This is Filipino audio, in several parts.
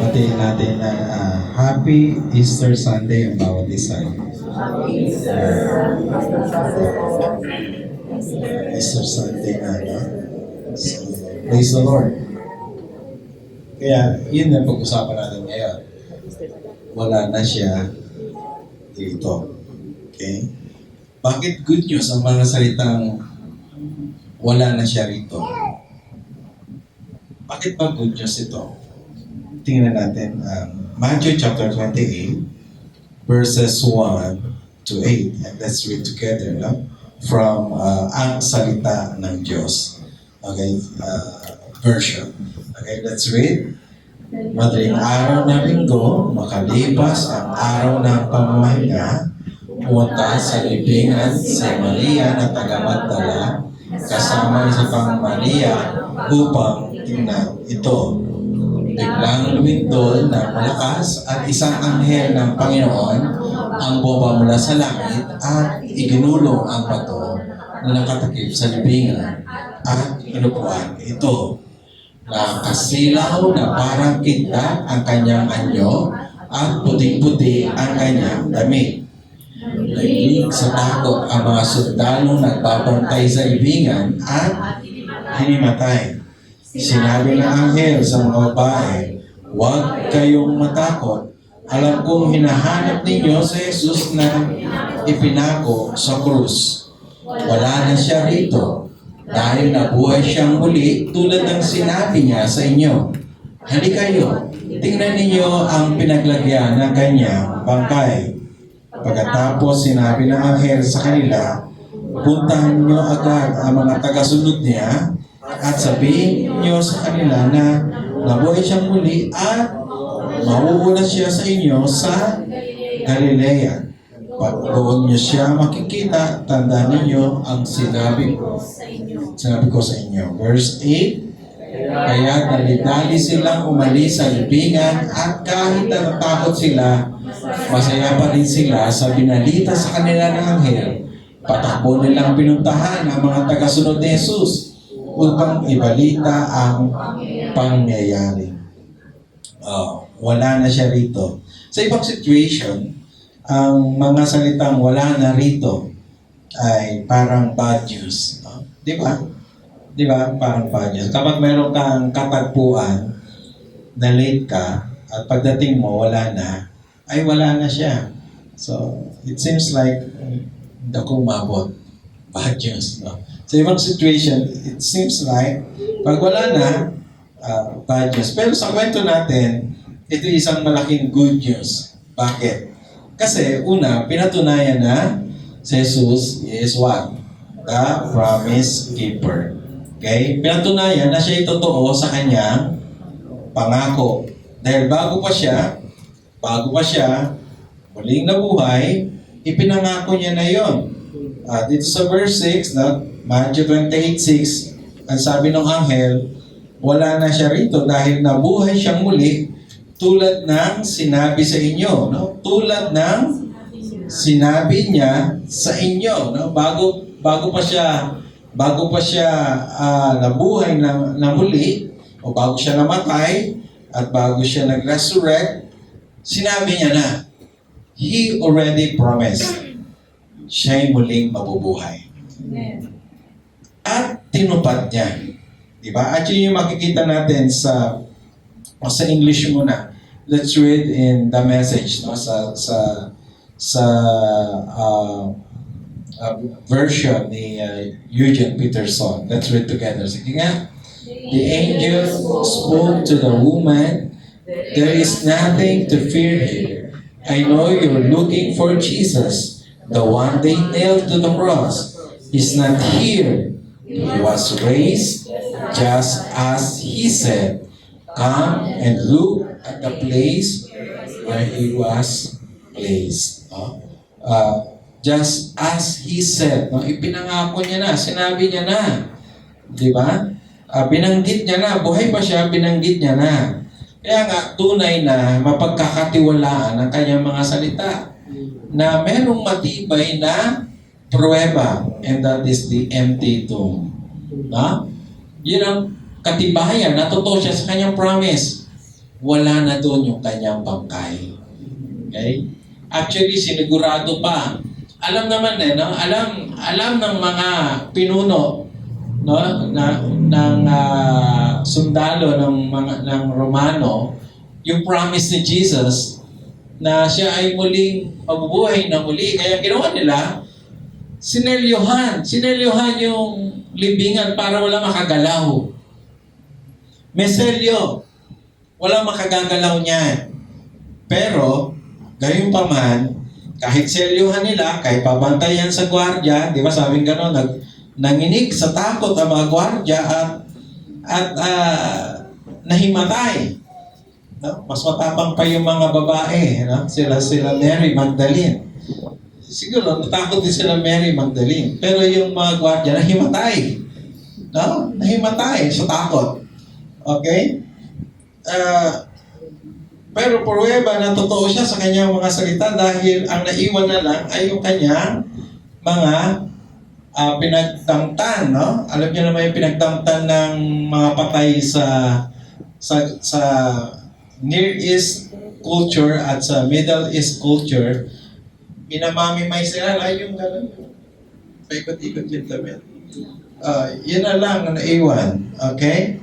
Batiin natin na Happy Easter Sunday ang bawat isa. Easter Sunday na, no? So, praise the Lord. Kaya, yun na pag-usapan natin ngayon. Wala na siya dito. Okay? Bakit good news ang mga salitang wala na siya rito? Bakit ba good news ito? Tingnan natin Matthew chapter 28 verses 1 to 8. And let's read together, no? From ang salita ng Diyos. Okay? Version. Okay, let's read. Madaling araw ng linggo, makalipas ang araw ng pamamahinga, pumunta sa libingan si Maria na taga-Magdala kasama isa pang Maria upang tingnan ito. Biglang lumindol ng malakas at isang anghel ng Panginoon ang bumaba mula sa langit at iginulong ang bato na nakatakip sa libingan at inupuan ito. Nakasilaw na parang kita ang kanyang anyo at puting-puti ang kanyang damit. Naglig sa takot ang mga sundalo nagbabantay sa libingan at hinimatay. Sinabi ng anghel sa mga babae, "Huwag kayong matakot. Alam kong hinahanap ninyo sa Jesus na ipinako sa krus. Wala na siya rito dahil nabuhay siyang muli tulad ng sinabi niya sa inyo. Halika kayo, tingnan ninyo ang pinaglagyan ng kanyang bangkay." Pagkatapos sinabi ng anghel sa kanila, "Puntahan niyo agad ang mga tagasunod niya at sabihin niyo sa kanila na nabuhay siyang muli at mauuna siya sa inyo sa Galilea. Pag doon niyo siya makikita, tandaan ninyo ang sinabi ko sa inyo." Verse 8, kaya dali-dali silang umalis sa libingan at kahit natatakot sila, masaya pa rin sila sa binalita sa kanila ng anghel. Patakbo nilang pinuntahan ang mga tagasunod ni Jesus upang ibalita ang pangyayari. Wala na siya rito. Sa ibang situation, ang mga salitang wala na rito ay parang bad news. Di ba? Di ba? Parang bad news. Kapag mayroon kang katagpuan na late ka at pagdating mo wala na, ay wala na siya. So, it seems like hindi ako umabot. Bad news. No? Sa ibang situation, it seems like pag wala na, bad news. Pero sa kwento natin, ito isang malaking good news. Bakit? Kasi una, pinatunayan na si Jesus is what? The promise keeper. Okay? Pinatunayan na siya totoo sa kanyang pangako. Dahil bago pa siya muling nabuhay, ipinangako niya na yon. Dito sa verse 6, Matthew 28:6, ang sabi ng anghel, wala na siya rito dahil nabuhay siyang muli tulad ng sinabi sa inyo. No? Tulad ng sinabi niya sa inyo. No? Bago pa siya nabuhay na muli, o bago siya namatay, at bago siya nag-resurrect, sinabi niya na, He already promised, siya'y muling mabubuhay. At tinupad niya. Diba? At yun yung makikita natin sa English muna. Let's read in the message, no? Sa version ni Eugene Peterson. Let's read together. Sige nga. The angel spoke to the woman, "There is nothing to fear here. I know you're looking for Jesus, the one they nailed to the cross. He's not here. He was raised just as he said. Come and look at the place where he was placed." Just as he said. No? Ipinangako niya na, sinabi niya na. Di ba? Binanggit niya na, buhay pa siya, binanggit niya na. Kaya nga, tunay na mapagkakatiwalaan ang kanyang mga salita na merong matibay na pruweba, and that is the empty tomb. Yun ang katibayan na totoo siya sa kanyang promise. wala na doon yung kanyang bangkay. Okay? Actually, sinigurado pa. Alam naman no? Alam ng mga pinuno, no, ng sundalo ng Romano, yung promise ni Jesus na siya ay muling mabubuhay na muli. Kaya ginawa nila, sinelyohan yung libingan para wala makagalaw. May selyo, wala makagagalaw niyan. Pero, gayon pa man, kahit selyuhan nila, kahit pabantayan sa gwardiya, di ba sabing gano'n, nanginig sa takot ang mga gwardiya at nahimatay. No? Mas matapang pa yung mga babae, no? Sila Mary Magdalene. Siguro, natakot din sila Mary Magdalene. Pero yung mga gwardiya, nahimatay. No? Nahimatay sa takot. Okay? Pero pruweba na totoo siya sa kanyang mga salita dahil ang naiwan na lang ay yung kanyang mga pinagtamtan, no? Alam niyo naman yung pinagtamtan ng mga patay sa Near East culture at sa Middle East culture, minamamimay sila lang yung gano'n. Paikot-ikot yung damit. Yun na lang ang naiwan. Okay?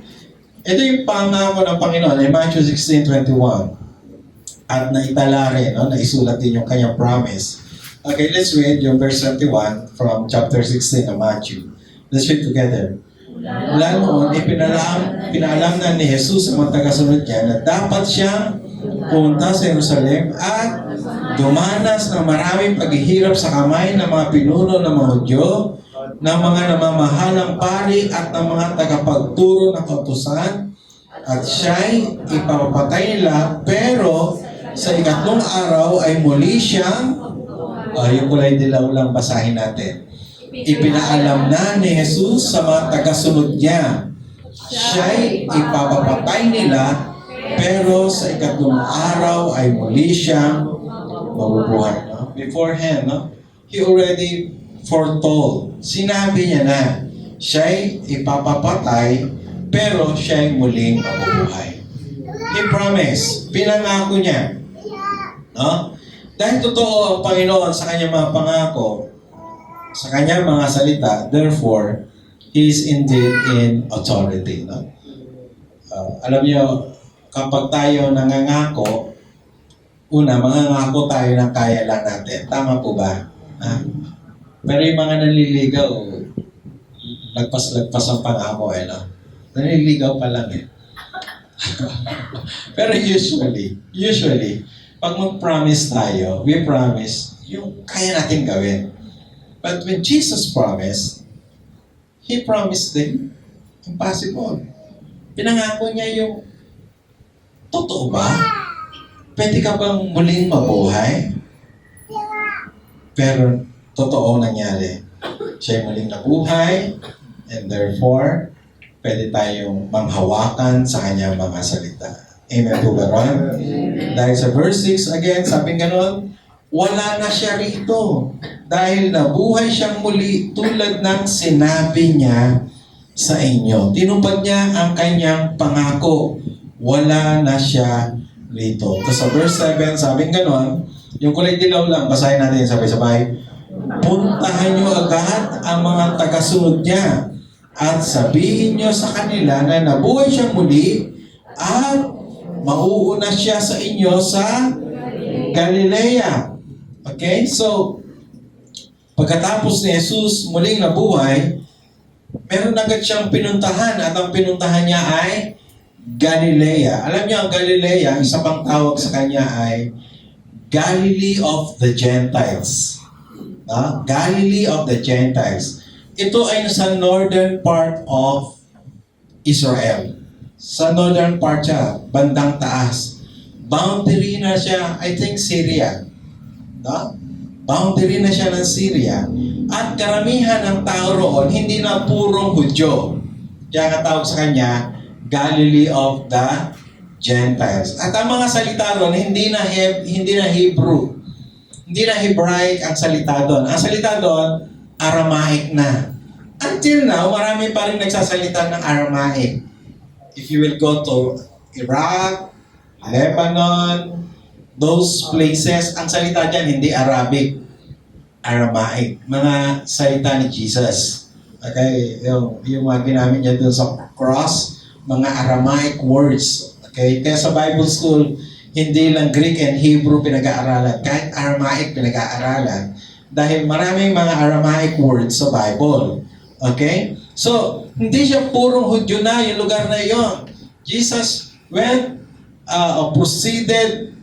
Ito yung pangako ng Panginoon ay Matthew 16:21. At naitala rin, no? Naisulat din yung kanyang promise. Okay, let's read yung verse 21 from chapter 16 ng Matthew. Let's read together. Mula noon, pinaalam na ni Jesus sa mga tagasunod niya na dapat siyang pumunta sa Jerusalem at dumanas ng maraming paghihirap sa kamay ng mga pinuno ng mga Hudyo, ng mga namamahalang pari at ng mga tagapagturo ng kautusan, at siya'y ipapatay nila, pero sa ikatlong araw ay muli siyang, yung kulay dilaw lang basahin natin. Ipinaalam na ni Jesus sa mga tagasunod niya. Siya'y ipapatay nila, pero sa ikatlong araw ay muli siyang mabubuhay. No? Beforehand, no? He already foretold. Sinabi niya na, siya'y ipapapatay, pero siya'y muling mabubuhay. He promised. Pinangako niya. No? Dahil totoo ang Panginoon sa kanyang mga pangako, sa kanyang mga salita, therefore, He is indeed in authority. No? Alam niyo, kapag tayo nangangako, una, mangangako tayo ng kaya lang natin. Tama po ba? Pero yung mga nanliligaw, lagpas ang pangako, no? Nanliligaw pa lang eh. Pero usually, pag mag-promise tayo, we promise yung kaya natin gawin. But when Jesus promised, He promised the impossible. Pinangako niya yung, totoo ba? Pwede ka bang muling mabuhay? Pero totoo nangyari. Siya muling nabuhay, and therefore, pwede tayong manghawakan sa kanyang mga salita. Amen po ba ron? Dahil sa verse 6, again, sabi ganon, wala na siya rito. Dahil nabuhay siyang muli tulad ng sinabi niya sa inyo. Tinupad niya ang kanyang pangako. Wala na siya rito. Tapos sa verse 7, sabi ganon, yung kulay dilaw lang, basahin natin sabay-sabay. Puntahan niyo agad ang mga tagasunod niya at sabihin niyo sa kanila na nabuhay siyang muli at mauuna siya sa inyo sa Galilea. Okay? So, pagkatapos ni Jesus muling nabuhay, meron agad siyang pinuntahan at ang pinuntahan niya ay Galilea. Alam niyo, ang Galilea, isa pang tawag sa kanya ay Galilee of the Gentiles. Galilee of the Gentiles. Ito ay nasa northern part of Israel. Sa northern part siya, bandang taas. Boundary na siya, I think, Syria. No? Boundary na siya ng Syria. At karamihan ng tao roon, hindi na purong Hudyo. Kaya nga tawag sa kanya, Galilee of the Gentiles. At ang mga salita roon, hindi na Hebrew. Hindi na Hebraic ang salita doon. Ang salita doon, Aramaic na. Until now, marami pa rin nagsasalita ng Aramaic. If you will go to Iraq, Lebanon, those places, ang salita dyan hindi Arabic, Aramaic, mga salita ni Jesus. Okay, yung mga ginamit niya dun sa cross, mga Aramaic words. Okay, kaya sa Bible school, hindi lang Greek and Hebrew pinag-aaralan, kahit Aramaic pinag-aaralan, dahil maraming mga Aramaic words sa Bible. Okay? So, hindi siya purong Hudyo na yung lugar na yon. Jesus went, proceeded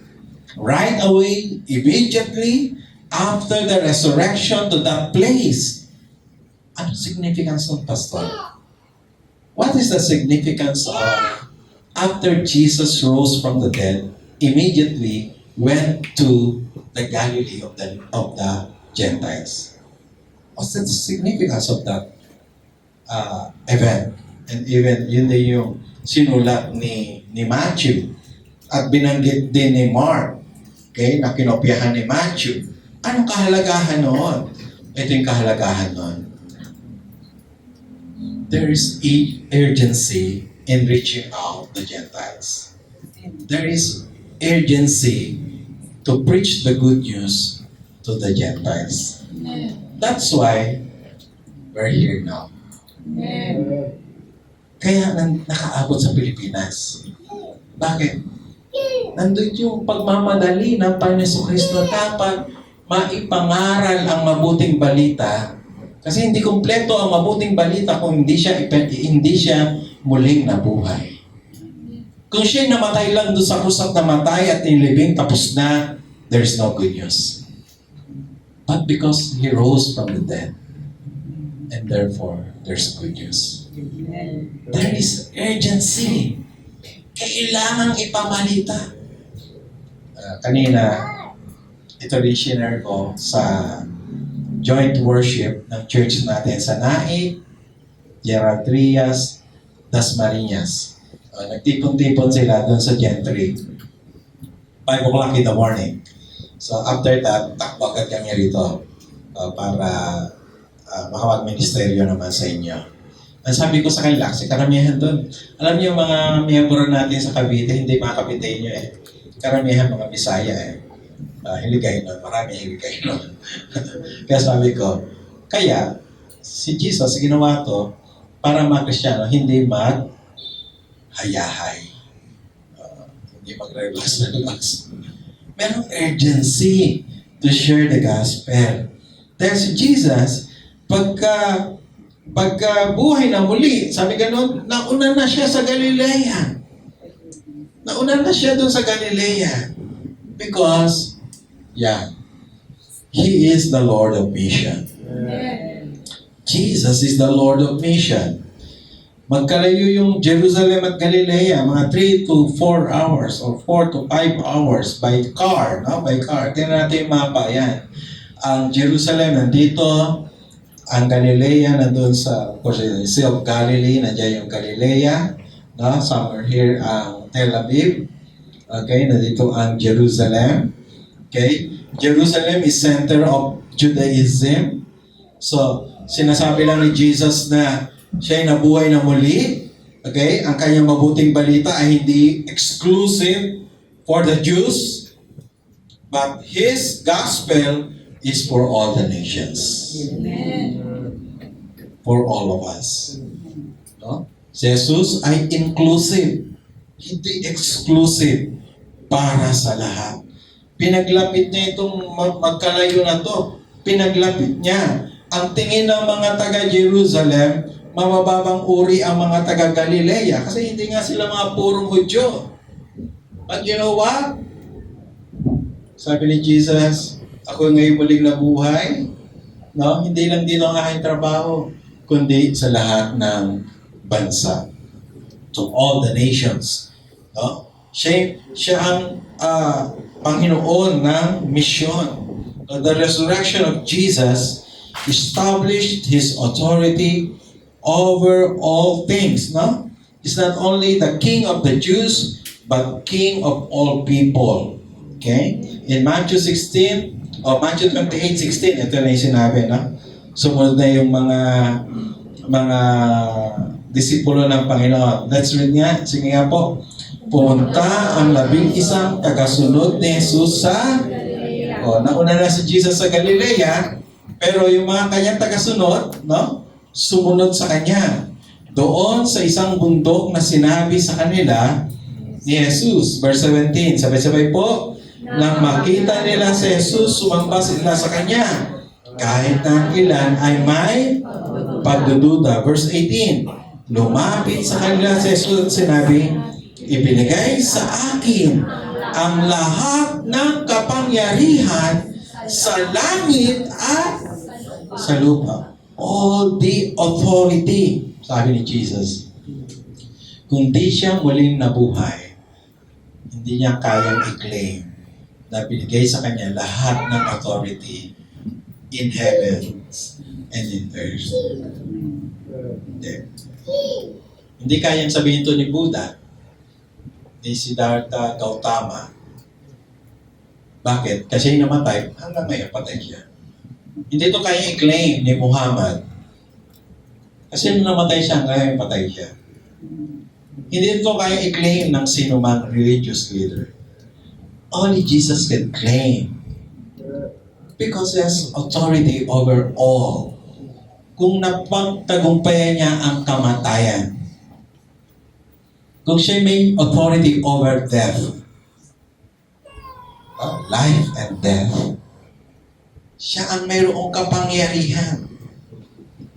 right away, immediately, after the resurrection to that place. Ano significance ng pastor? What is the significance of after Jesus rose from the dead, immediately went to the Galilee of the Gentiles? What's the significance of that event? And even yun din yung sinulat ni Matthew at binanggit din ni Mark, okay, na kinopyahan ni Matthew. Anong kahalagahan noon? Ito yung kahalagahan noon. There is urgency in reaching out the Gentiles. There is urgency to preach the good news to the Gentiles. That's why we're here now. Kaya nakaabot sa Pilipinas. Bakit? Nandun yung pagmamadali ng Panginoon Kristo dapat maipangaral ang mabuting balita. Kasi hindi kumpleto ang mabuting balita kung hindi siya muling nabuhay. Kung siya'y namatay lang doon sa krus at namatay at nilibing, tapos na, there's no good news. But because He rose from the dead, and therefore, there's good news. There is urgency. Kailangang ipamalita. Kanina, ito rin share ko sa joint worship ng church natin sa Naik, Gerald Trias, Dasmariñas. Nagtipon-tipon sila doon sa Gentry. 5 o'clock in the morning. So after that, takbo agad kami rito para makapag-ministeryo naman sa inyo. Ang sabi ko sa kanila, kasi karamihan doon, alam niyo mga miyembro natin sa Cavite, hindi mga Caviteño eh. Karamihan mga Bisaya eh. Hiligay nun, marami hiligay nun. Kaya sabi ko, kaya si Jesus ginawa to para mga Kristiyano hindi mag-hayahay. Hindi mag-relax. Merong urgency to share the gospel. Dahil si Jesus, pagka buhay na muli, sabi ganun, nauna na siya sa Galilea. Nauna na siya doon sa Galilea. Because He is the Lord of mission. Jesus is the Lord of mission. Magkalayo yung Jerusalem at Galilea, mga 3 to 4 hours or 4 to 5 hours by car, no? By car. Tingnan natin yung mapa, yan. Ang Jerusalem nandito, ang Galilea nandun sa, of course, Sea of Galilee, nandiyan yung Galilea, no? Somewhere here, ang Tel Aviv. Okay, nandito ang Jerusalem. Okay? Jerusalem is center of Judaism. So, sinasabi lang ni Jesus na siya'y nabuhay na muli. Okay? Ang kanyang mabuting balita ay hindi exclusive for the Jews, but His gospel is for all the nations. For all of us. No? Si Jesus ay inclusive, hindi exclusive para sa lahat. Pinaglapit niya itong magkalayo na to. Pinaglapit niya. Ang tingin ng mga taga-Jerusalem, mabababang uri ang mga taga-Galilea kasi hindi nga sila mga purong Hudyo. But you know what? Sabi ni Jesus, ako ngayon muling nabuhay. No? Hindi lang din ang aking trabaho, kundi sa lahat ng bansa. To all the nations. No? Siya ang Panginoon ng misyon. The resurrection of Jesus established His authority over all things. No? He's not only the King of the Jews, but King of all people. Okay? In Matthew 16, o Matthew 28:16, ito na yung sinabi, no? Sumunod na yung mga disipulo ng Panginoon. Let's read nga. Sige nga po. Pumunta ang 11 tagasunod ni Jesus sa nauna na si Jesus sa Galilea, pero yung mga kanyang tagasunod, no, sumunod sa kanya. Doon sa isang bundok na sinabi sa kanila ni Jesus. Verse 17, sabay-sabay po, nang makita nila si Jesus, sumamba sila sa kanya. Kahit na ilan ay may pagdududa. Verse 18, lumapit sa kanila si Jesus at sinabi, ibinigay sa akin ang lahat ng kapangyarihan sa langit at sa lupa. All the authority, sabi ni Jesus. Kung di siya muling nabuhay, hindi niya kayang i-claim na binigay sa kanya lahat ng authority in heaven and in earth. Hindi kayang sabihin to ni Buddha, ni Siddhartha Gautama. Bakit? Kasi namatay, hanggang ngayon patay siya. Hindi to kaya i-claim ni Muhammad. Kasi nung namatay siya, hanggang ngayon patay siya. Hindi to kaya i-claim ng sino mang religious leader. Only Jesus can claim. Because He has authority over all. Kung napagtagumpayan niya ang kamatayan, kung siya may authority over death, life and death, siya ang mayroong kapangyarihan.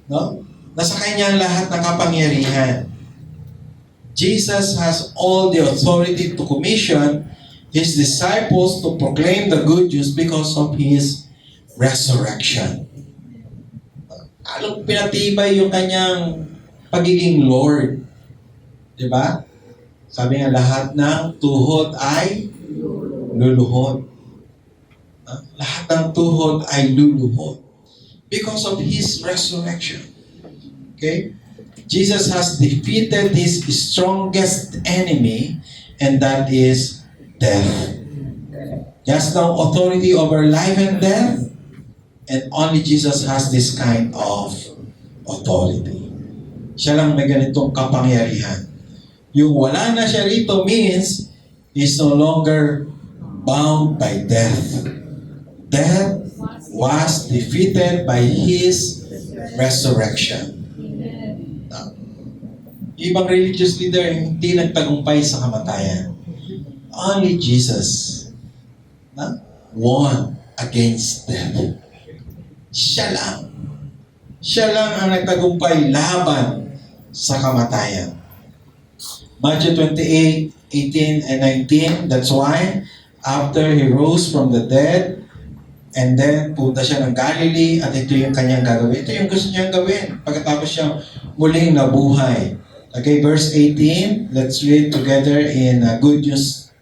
No? Nasa kanya lahat ng kapangyarihan. Jesus has all the authority to commission His disciples to proclaim the good news because of His resurrection. Along pinatibay yung kanyang pagiging Lord. Diba? Sabi nga, lahat ng tuhod ay luluhod. Lahat ng tuhod ay luluhod. Because of His resurrection. Okay? Jesus has defeated His strongest enemy, and that is death. He has now authority over life and death, and only Jesus has this kind of authority. Siya lang may ganitong kapangyarihan. Yung wala na siya rito means he's no longer bound by death. Death was defeated by His resurrection. Ibang religious leader hindi nagtagumpay sa kamatayan. Only Jesus won against death. Siya lang. Siya lang ang nagtagumpay laban sa kamatayan. Matthew 28, 18 and 19, that's why after He rose from the dead, and then punta siya ng Galilee, at ito yung kanyang gagawin. Ito yung gusto niyang gawin pagkatapos siya muling nabuhay. Okay, verse 18, let's read together in Good News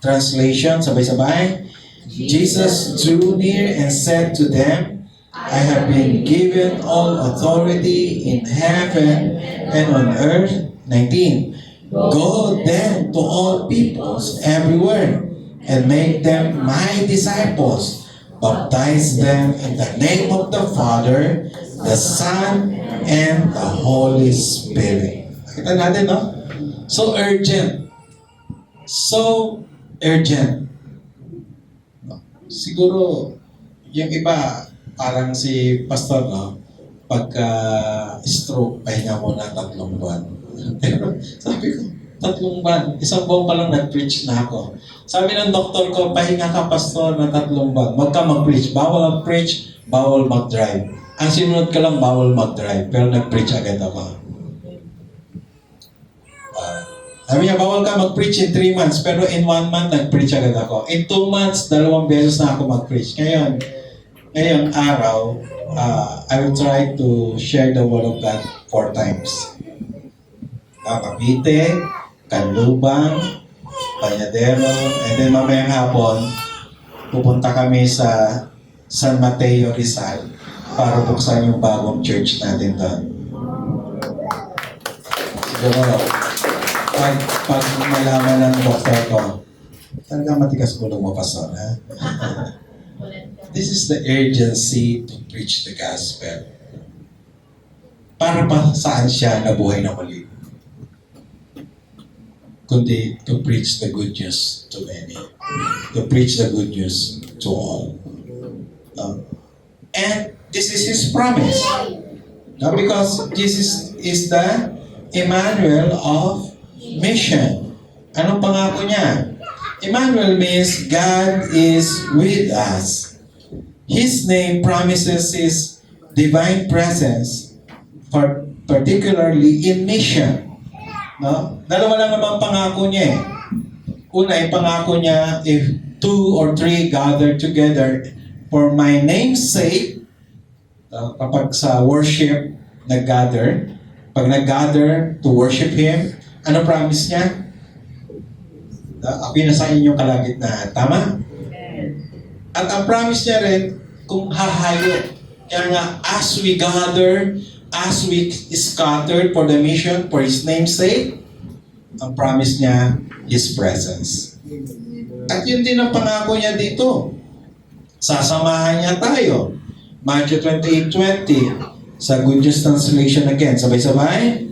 Translation, sabay-sabay. Jesus drew near and said to them, I have been given all authority in heaven and on earth. 19. Go then to all peoples everywhere and make them my disciples. Baptize them in the name of the Father, the Son, and the Holy Spirit. Kita natin, no? So urgent. So urgent. Siguro, yung iba, parang si Pastor, no? Pagka-stroke, pahinga muna 3 buwan. Pero sabi ko, 3 buwan, 1 buwan pa lang nag-preach na ako. Sabi ng doktor ko, pahinga ka, Pastor, na 3 buwan. Huwag ka mag-preach. Bawal mag-preach, bawal mag-drive. Ang sinunod ka lang, bawal mag-drive. Pero nag-preach agad ako. Sabi niya, bawal ka mag-preach in 3 months, pero in 1 month, nag-preach agad ako. In 2 months, 2 beses na ako mag-preach. Ngayong araw, I will try to share the Word of God 4 times. Cavite, Canlubang, Bañadero, and then mamayang hapon, pupunta kami sa San Mateo, Rizal, para buksan yung bagong church natin doon. Siguro, pag malaman ng doktor ko, talagang matigas ulo mo, Pastor, ha? This is the urgency to preach the gospel. Para pa saan siya nabuhay na muli? kundi to preach the good news to many. To preach the good news to all. And this is His promise. Because Jesus is the Emmanuel of mission. Anong pangako niya? Emmanuel means God is with us. His name promises His divine presence, particularly in mission. No? Dalawa lang naman pangako niya eh. Una, pangako niya, if 2 or 3 gather together for my name's sake, kapag sa worship nag-gather, pag nag-gather to worship Him, ano promise niya? Ako'y nasa inyong kalagitnaan. Tama? At ang promise niya rin, kung hahayo. Kaya nga, as we gather, as we scattered for the mission, for His name's sake, ang promise niya, His presence. At yun din ang pangako niya dito. Sasamahan niya tayo. Matthew 28:20. Sa Good News Translation again. Sabay-sabay.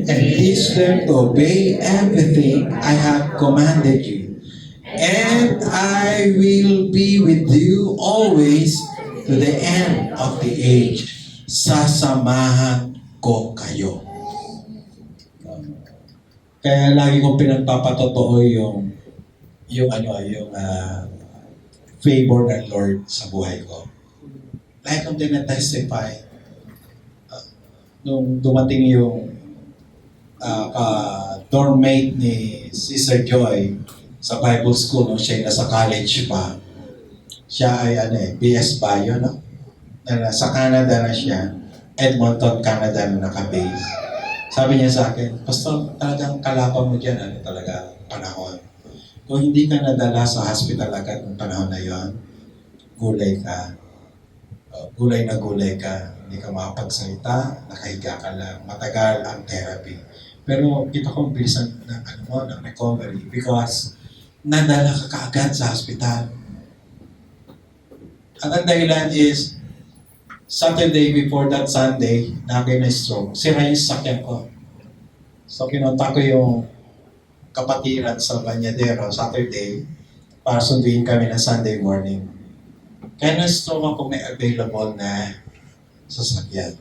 And teach them to obey everything I have commanded you. And I will be with you always to the end of the age. Sasamahan ko kayo. Kaya lagi kong pinagpapatotoo yung favor ng Lord sa buhay ko. Lagi kong tinatestify. Nung dumating yung dormmate ni Sister Joy sa Bible School nung siya nasa college pa. Siya ay BS Bio, no? Sa Canada na siya. Edmonton, Canada na naka-base. Sabi niya sa akin, Pastor, talagang kalaban mo dyan, talaga panahon. Kung hindi ka nadala sa hospital agad ng panahon na yon, gulay ka. Gulay na gulay ka. Hindi ka makapagsalita, nakahiga ka lang. Matagal ang therapy. Pero kita kong bilisan ng recovery because nadala ka kaagad sa hospital. At ang dahilan is, Saturday before that Sunday, na-stroke. Sira yung sakyan ko. So kinontak ko yung kapatiran sa Banyadero Saturday para sunduin kami ng Sunday morning. Kaya na-stroke ako may available na sasakyan.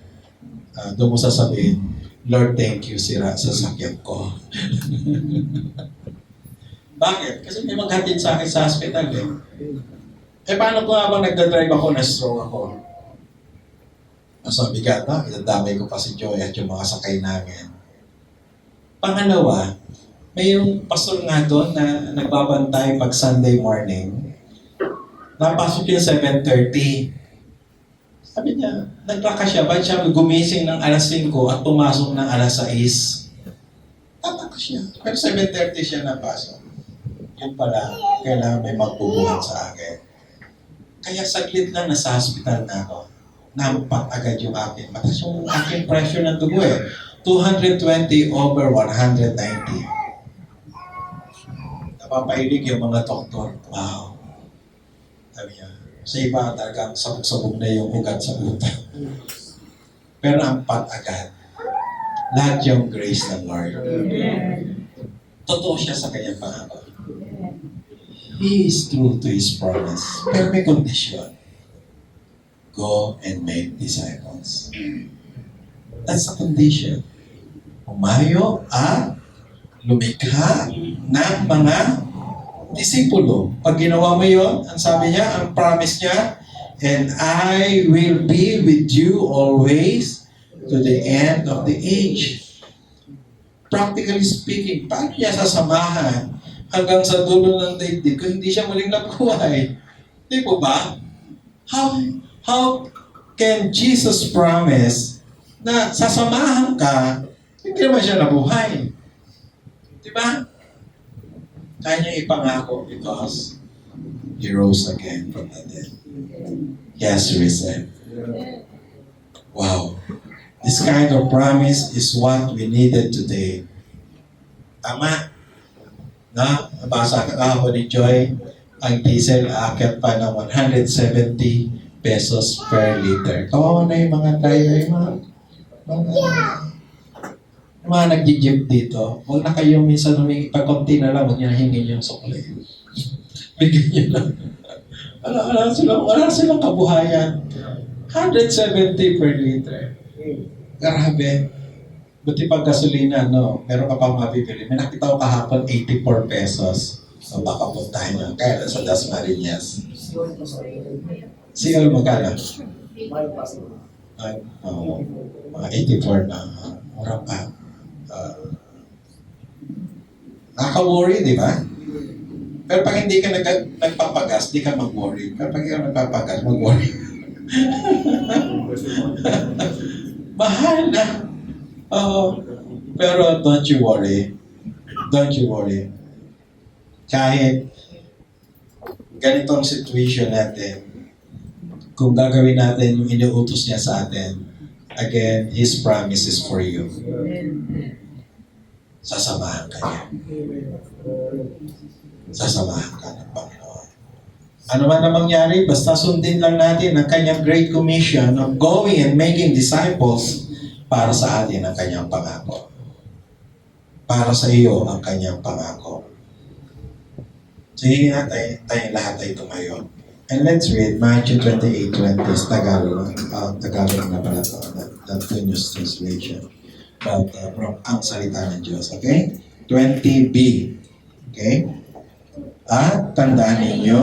Doon mo sasabihin, Lord, thank you, sira sa sasakyan ko. Bakit? Kasi may maghatid sa akin sa hospital eh. Paano ko habang nagdadrive ako, na-stroke ako? Mas mabigat, no? Idadamay ko pa si Joy at yung mga sakay namin. Pangalawa, may yung pastor nga doon na nagbabantay pag Sunday morning. Napasok yung 7:30. Sabi niya, nagtraka siya, ba't siya gumising ng alas 5 at pumasok ng alas 6? Tataka siya. Pero 7:30 siya napasok. Yun pala, kailangan may magbubuhat sa akin. Kaya saglit lang nasa hospital na ako. Nampak agad yung akin. Mataas yung aking pressure ng dugo eh. 220 over 190. Napapailig yung mga doktor. Wow. Sabi niya, sa iba talagang sabog-sabog na yung ugat sa utak. Pero ang agad. Lahat yung grace ng Lord. Totoo siya sa kanyang pangako. He is true to His promise. Pero may condition. Go and make disciples. That's the condition. Umayo at lumikha ng mga disipulo. Pag ginawa mo yun, ang sabi niya, ang promise niya, and I will be with you always to the end of the age. Practically speaking, paano niya sasamahan hanggang sa dulo ng daigdig kung hindi siya muling nabuhay? Di po ba? How can Jesus promise na sasamahan ka, hindi naman siya nabuhay? Di ba? Kaya niya ipangako because He rose again from the dead. He has risen. Wow. This kind of promise is what we needed today. Tama? Na, nabasa ka kahapon ni Joy, ang diesel aakyat pa ng 170 pesos per liter. Kawawa na yung mga driver, mga Yung mga nag-jeep dito, huwag na kayo minsan humingi, pag konti na lang, huwag niya hingin yung sukli. Bigyan niyo lang. Wala silang kabuhayan. 170 per liter. Grabe. Buti pag gasolina, no? Meron ka pang mabibili. May nakita ko kahapon, 84 pesos. So baka puntahan nyo. Kaya sa Dasmariñas. Si Ol magkano? Ay, mga 84 na. Mura pa. Nakaka-worry, di ba? Pero pag hindi ka nagpapagas, di ka mag-worry. Pero pag ikaw nagpapagas, mag-worry. Mahal na. Pero don't you worry. Don't you worry. Kahit ganitong situation natin, kung gagawin natin yung inuutos niya sa atin, again, His promise is for you. Sasamahan ka niya. Sasamahan ka ng Panginoon. Ano man ang mangyari, basta sundin lang natin ang kanyang Great Commission of going and making disciples para sa atin ang kanyang pangako. Para sa iyo ang kanyang pangako. Sige nga tayo lahat ay tumayo. And let's read Matthew 28:20. Tagalog. Tagalog na pala ito. That News Translation. But from ang salita ng Diyos. Okay? 20b. Okay? At tandaan ninyo,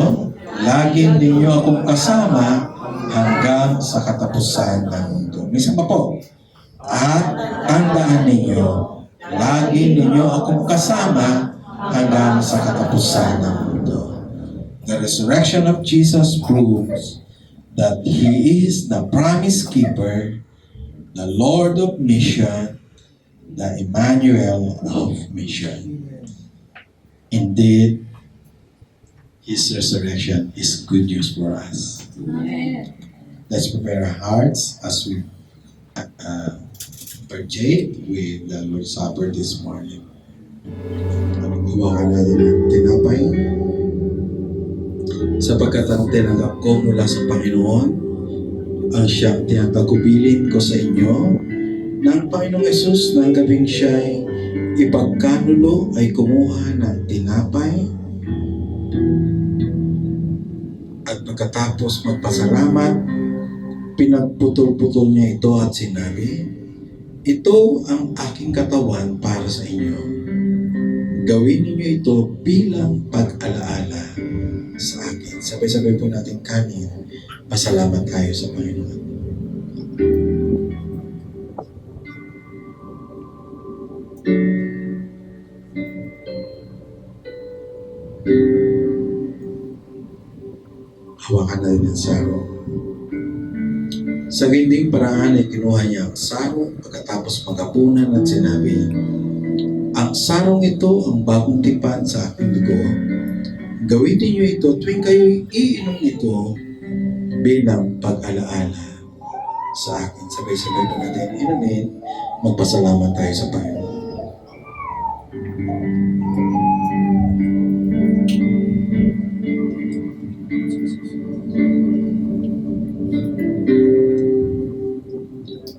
laging ninyo akong kasama hanggang sa katapusan ng mundo. Minsan pa po. At tandaan ninyo, laging ninyo akong kasama hanggang sa katapusan ng mundo. The resurrection of Jesus proves that He is the promise keeper, the Lord of mission, the Emmanuel of mission. Indeed, His resurrection is good news for us. Let's prepare our hearts as we partake with the Lord's Supper this morning. Hawakan natin ang tinapay sapagkat ang tinanggap ko mula sa Panginoon ang siyang tinatagubilin ko sa inyo ng Panginoong Yesus ng gabing siya'y ipagkanulo ay kumuha ng tinapay at pagkatapos magpasalamat, pinagputol-putol niya ito at sinabi, ito ang aking katawan para sa inyo. Gawin ninyo ito bilang pag-alaala sa akin. Sabay-sabay po natin kanin. Pasalamat tayo sa Panginoon. Hawakan natin ang saro. Sa ginding paraan ay kinuha niya ang saro pagkatapos maghapunan at sinabi, ang sarong ito ang bagong tipan sa aking dugo. Gawin niyo ito tuwing kayo'y iinom ito bilang pag-alaala sa akin. Sabay-sabay po natin inumin, magpasalamat tayo sa Panginoon.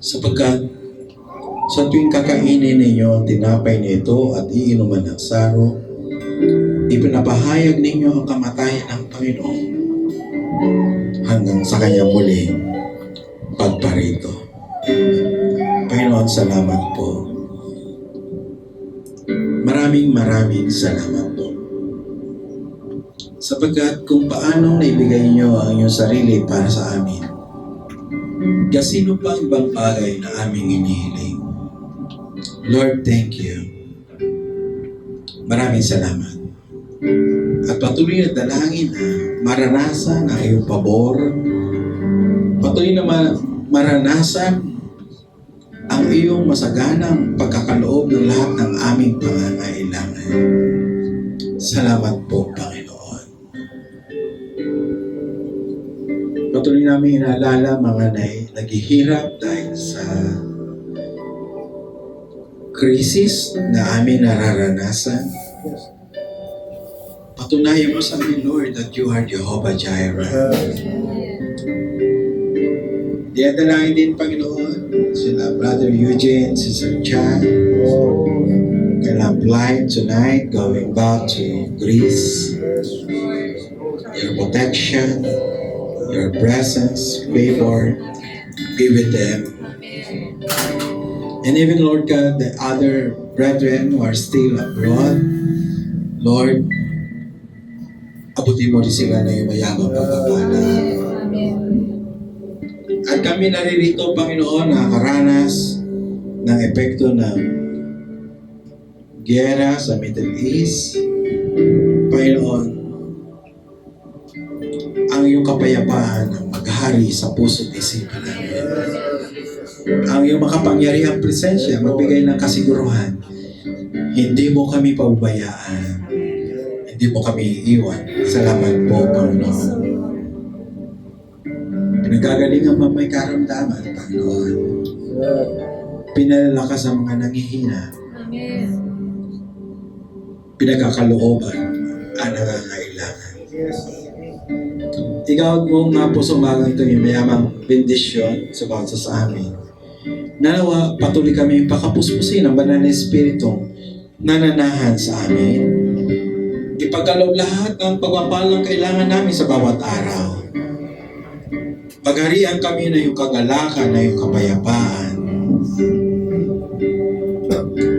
Sapagkat sa tuwing kakainin ninyo ang tinapay nito at iinuman ng saro, ipinapahayag ninyo ang kamatayan ng Panginoon hanggang sa kanyang muling pagparito. Panginoon, salamat po. Maraming salamat po. Sapagkat kung paanong naibigay niyo ang inyong sarili para sa amin, kasino pa ang ibang bagay na aming inihiling? Lord, thank you. Maraming salamat. At patuloy na dalangin na maranasan ang iyong pabor. Patuloy na maranasan ang iyong masaganang pagkakaloob ng lahat ng aming pangangailangan. Salamat po, Panginoon. Patuloy namin inaalala mga naghihirap dahil sa krisis na aming nararanasan. Patunayan mo sa amin, Lord, that you are Jehovah Jireh. Diadalangin din, Panginoon, Sila Brother Eugene, Sister Chan, kailang flight tonight going back to Greece. Your protection, your presence, favor, be with them. And even, Lord God, the other brethren who are still abroad, Lord, abutin mo rin sila na yung mayamang pagpapala. At kami naririto, Panginoon, nakakaranas ng epekto ng giyera sa Middle East. Panginoon, ang iyong kapayapaan ang maghari sa puso't isipan namin. Ang iyong makapangyarihang presensya, magbigay ng kasiguruhan. Hindi mo kami paubayaan. Hindi mo kami iiwan. Salamat po, Panginoon. Pinagagaling ang may karamdaman, Panginoon. Pinalalakas ang mga nangihina. Pinagkakalooban ang nangangailangan. Ikaw mo nga po sa umagang ito yung mayamang bendisyon sa bawat sa amin. Nanawa, patuloy kami pakapuspusin ang banal na Espiritu nananahan sa amin. Ipagkaloob lahat ng pagpapalang kailangan namin sa bawat araw. Pagharian kami na yung kagalakan, na yung kapayapaan.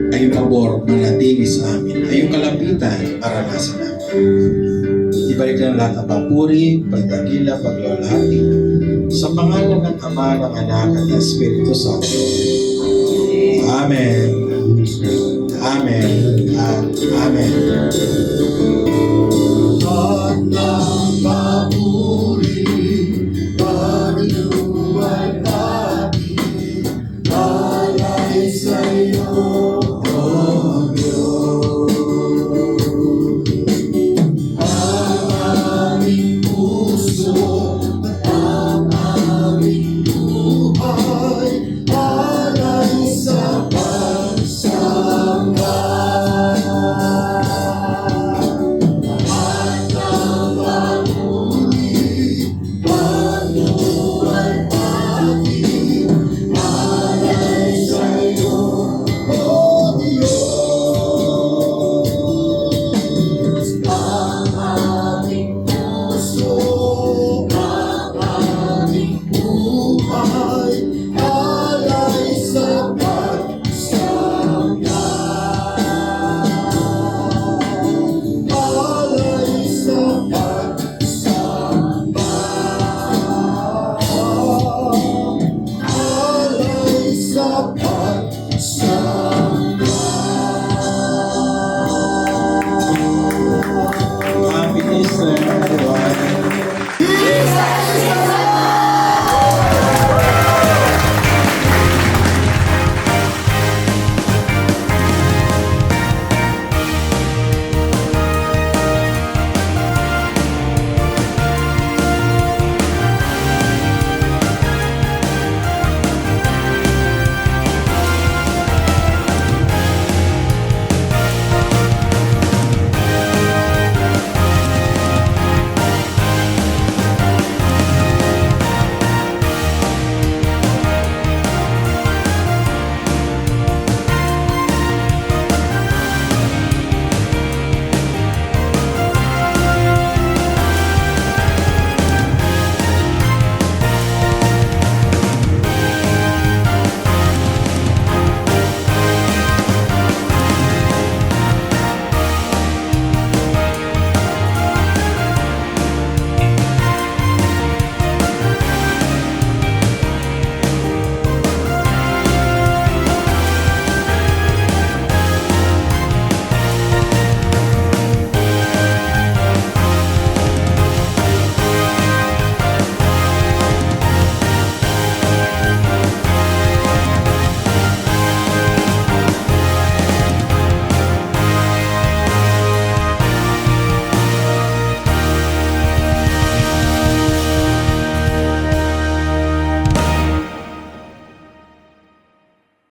Ay yung pabor manatili sa amin. Ay yung kalapitan maranasan namin. Ibalik na lahat ang papuri, pagdakila, paglalahati sa pangalan ng Ama, ng Anak, at ng Espiritu Santo. Amen. Amen. At Amen.